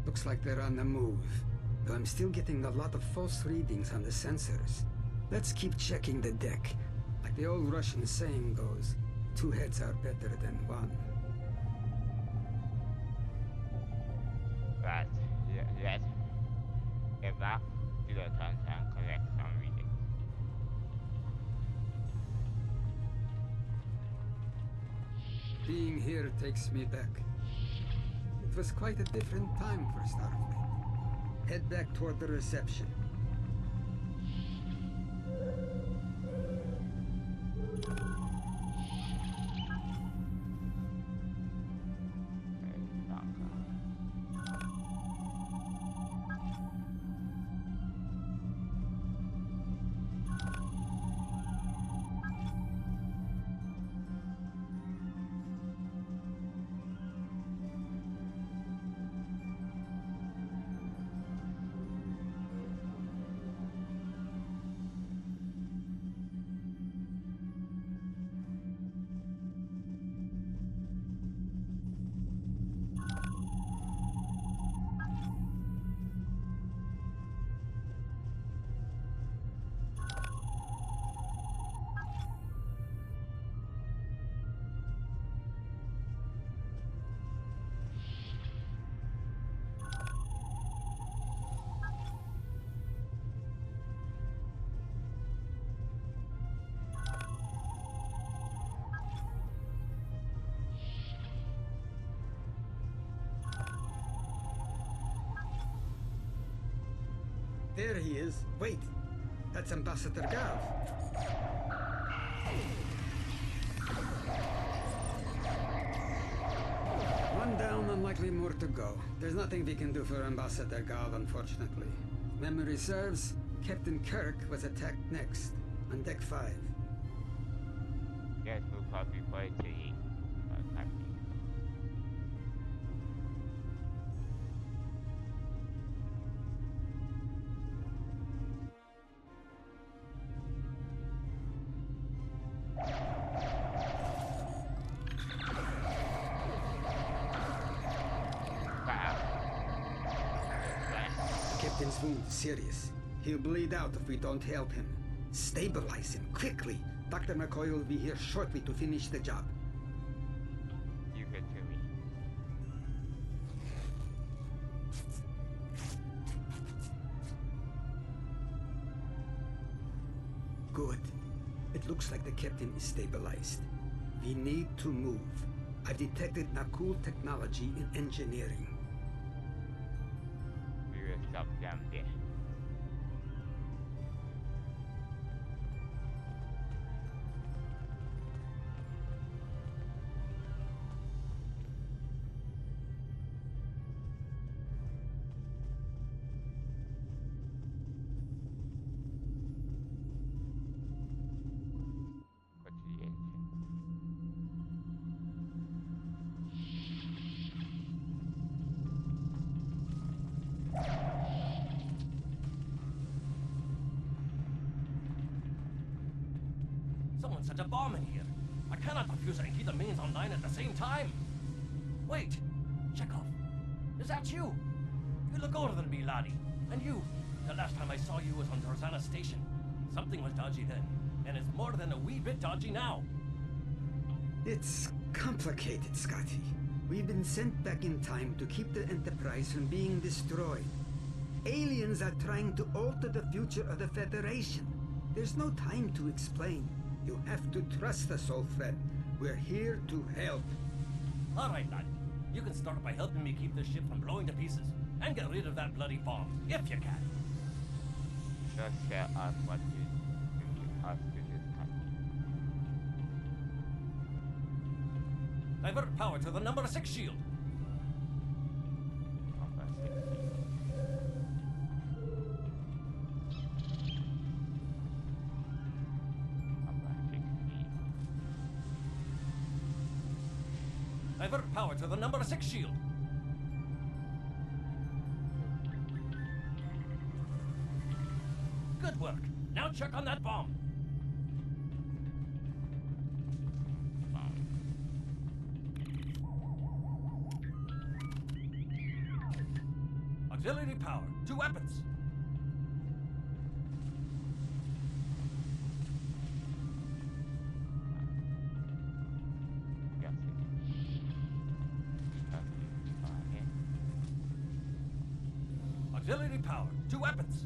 Looks like they're on the move. Though I'm still getting a lot of false readings on the sensors. Let's keep checking the deck. Like the old Russian saying goes, 2 heads are better than 1. Right, let's get back to the front and collect some readings. Being here takes me back. It was quite a different time for Starfleet. Head back toward the reception. There he is. Wait, that's Ambassador Gav. One down and likely more to go. There's nothing we can do for Ambassador Gav, unfortunately. Memory serves, Captain Kirk was attacked next, on Deck 5. Yes, we'll probably play to eat. captain's wound is serious. He'll bleed out if we don't help him. Stabilize him, quickly! Dr. McCoy will be here shortly to finish the job. You get to me. Good. It looks like the captain is stabilized. We need to move. I've detected Nakul technology in engineering. We will stop them there. Go to the engine. Someone set a bomb in here. I cannot defuse it and keep the mains online at the same time. Wait, Chekhov, is that you? You look older than me, laddie. And you, the last time I saw you was on Tarzana Station. Something was dodgy then, and it's more than a wee bit dodgy now. It's complicated, Scotty. We've been sent back in time to keep the Enterprise from being destroyed. Aliens are trying to alter the future of the Federation. There's no time to explain. You have to trust us, old friend. We're here to help. All right, lad. You can start by helping me keep this ship from blowing to pieces, and get rid of that bloody bomb, if you can. Just tell us what you do us to this country. Divert power to the number 6 shield. Number 16. Number 16. Divert power to the number 6 shield. Good work. Now check on that bomb. Auxiliary power to weapons. Yes, it. Auxiliary power to weapons.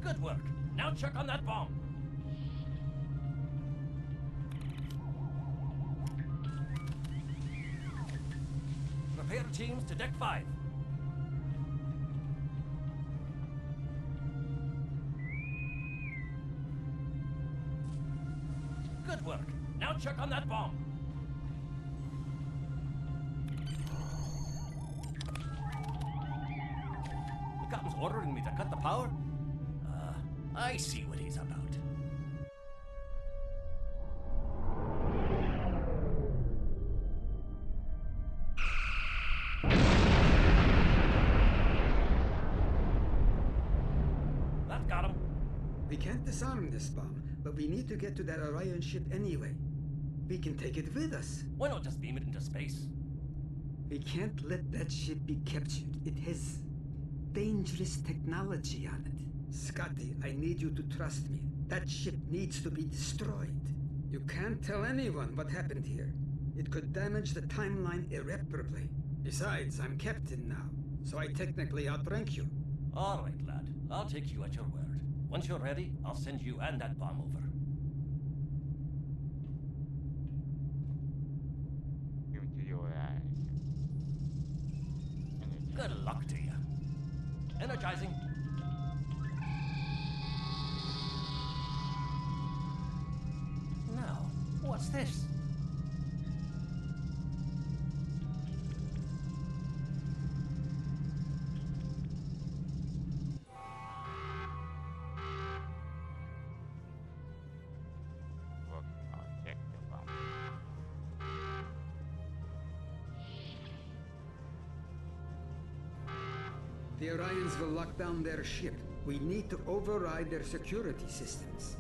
Good work. Now check on that bomb. Prepare teams to deck 5. Good work. Now check on that bomb. The captain's ordering me to cut the power? I see what he's about. That got him. We can't disarm this bomb, but we need to get to that Orion ship anyway. We can take it with us. Why not just beam it into space? We can't let that ship be captured. It has dangerous technology on it. Scotty, I need you to trust me. That ship needs to be destroyed. You can't tell anyone what happened here. It could damage the timeline irreparably. Besides, I'm captain now, so I technically outrank you. All right, lad. I'll take you at your word. Once you're ready, I'll send you and that bomb over. Give it to your Good luck to you. Energizing. Now, what's this? The Orions will lock down their ship. We need to override their security systems.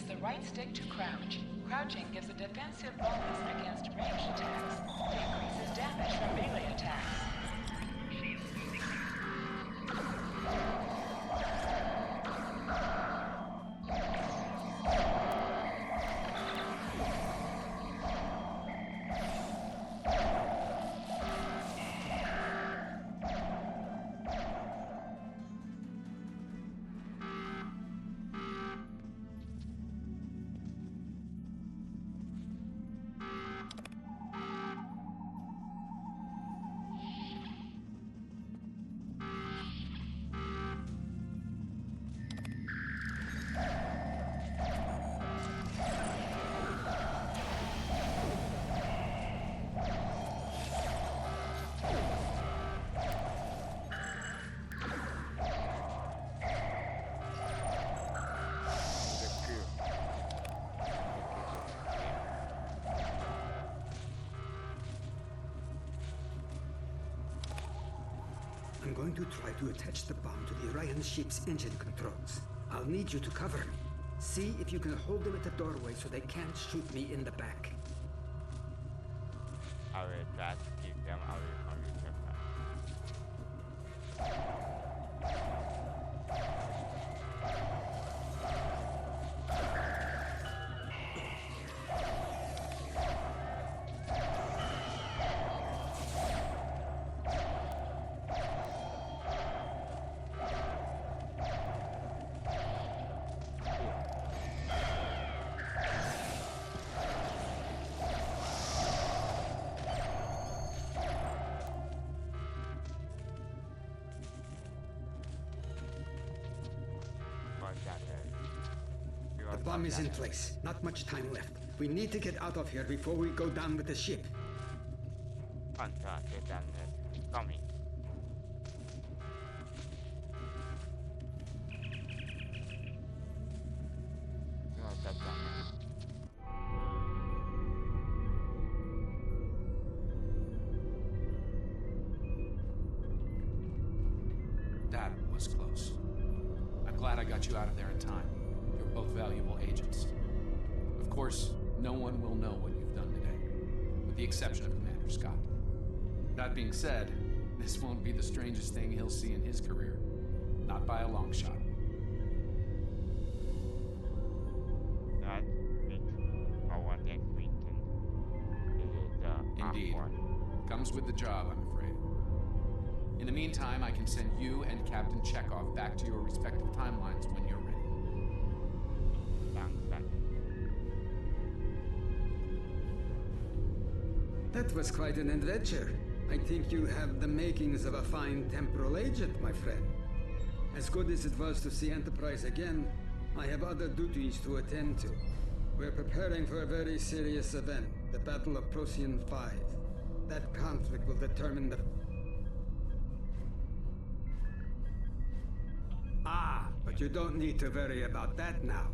the right stick to crouch. Crouching gives a defensive bonus against ranged attacks. Increases damage from melee attacks. I'm going to try to attach the bomb to the Orion ship's engine controls. I'll need you to cover me. See if you can hold them at the doorway so they can't shoot me in the back. I will try to keep them away from each other. The bomb is in place. Not much time left. We need to get out of here before we go down with the ship. Fantastic, and coming. That was close. I'm glad I got you out of there in time. You're both valuable agents. Of course, no one will know what you've done today, with the exception of Commander Scott. That being said, this won't be the strangest thing he'll see in his career. Not by a long shot. That it for one next week is Indeed. Comes with the job, I'm afraid. In the meantime, I can send you and Captain Chekhov back to your respective timelines when you're ready. That was quite an adventure. I think you have the makings of a fine temporal agent, my friend. As good as it was to see Enterprise again, I have other duties to attend to. We're preparing for a very serious event, the Battle of Procyon 5. That conflict will determine the... But you don't need to worry about that now.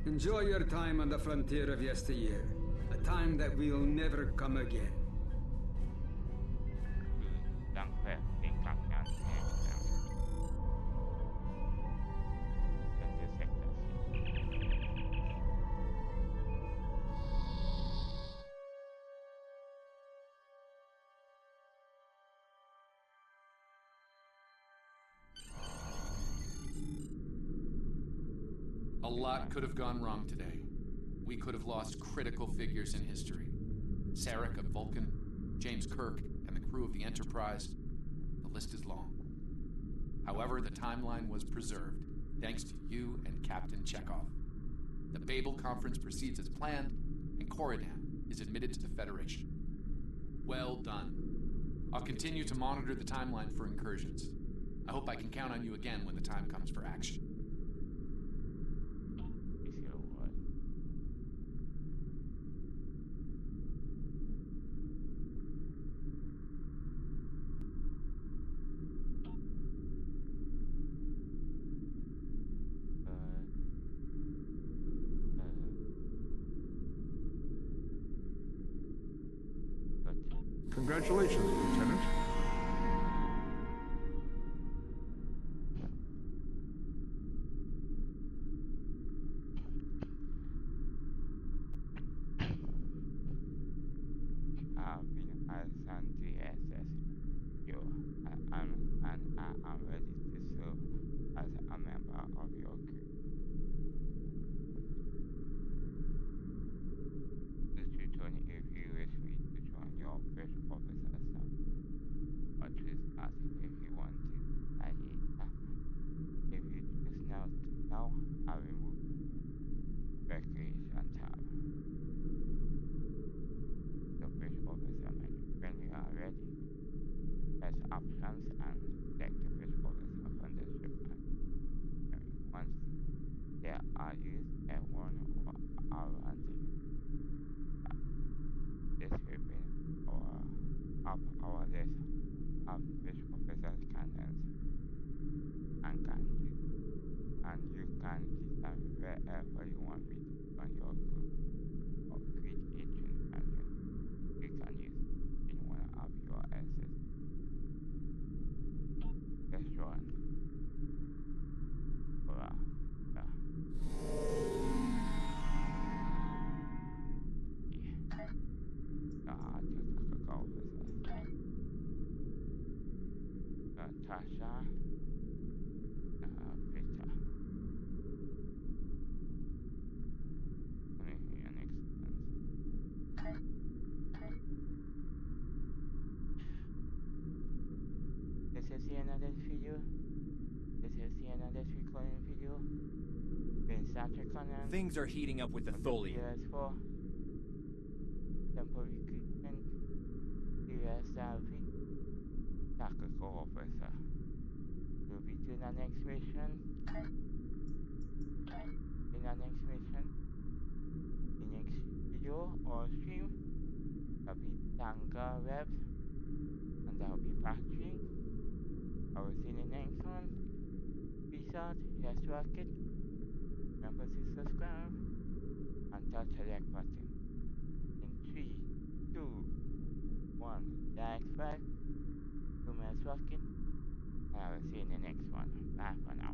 Enjoy your time on the frontier of yesteryear, a time that will never come again. A lot could have gone wrong today. We could have lost critical figures in history. Sarek of Vulcan, James Kirk, and the crew of the Enterprise. The list is long. However, the timeline was preserved, thanks to you and Captain Chekhov. The Babel Conference proceeds as planned, and Corridan is admitted to the Federation. Well done. I'll continue to monitor the timeline for incursions. I hope I can count on you again when the time comes for action. Congratulations, Lieutenant. I'm ready to serve as a member of your crew. Choose to join if you wish me to join your first officer staff, or choose not if you want to die later. If you choose not to now, I will move recreation tab. The first officer menu. When you are ready, press options and select the first officer from the ship and once they are used, F1 or R1 describing our up our list of fish officers cannons and you can decide wherever you want me to on your crew or create a change menu you can use in one of your assets. Restaurant. Yeah. Just a couple officers. Tasha. Peter. And next. This is the end of this video. This is the end of this recording video. Been startrek. Things are heating up with the Tholian. ps4. Temporal recruitment. starfleet. Tactical officer. We'll be doing the next mission. In the next mission. The next video or stream. That'll be Tanka Webs. And that'll be patching. I will see you in the next one. Peace out. Yes, rocket. Remember to subscribe and touch the like button. In 3, 2, 1. Like 5. 2 minutes rocking. And I will see you in the next one. Bye for now.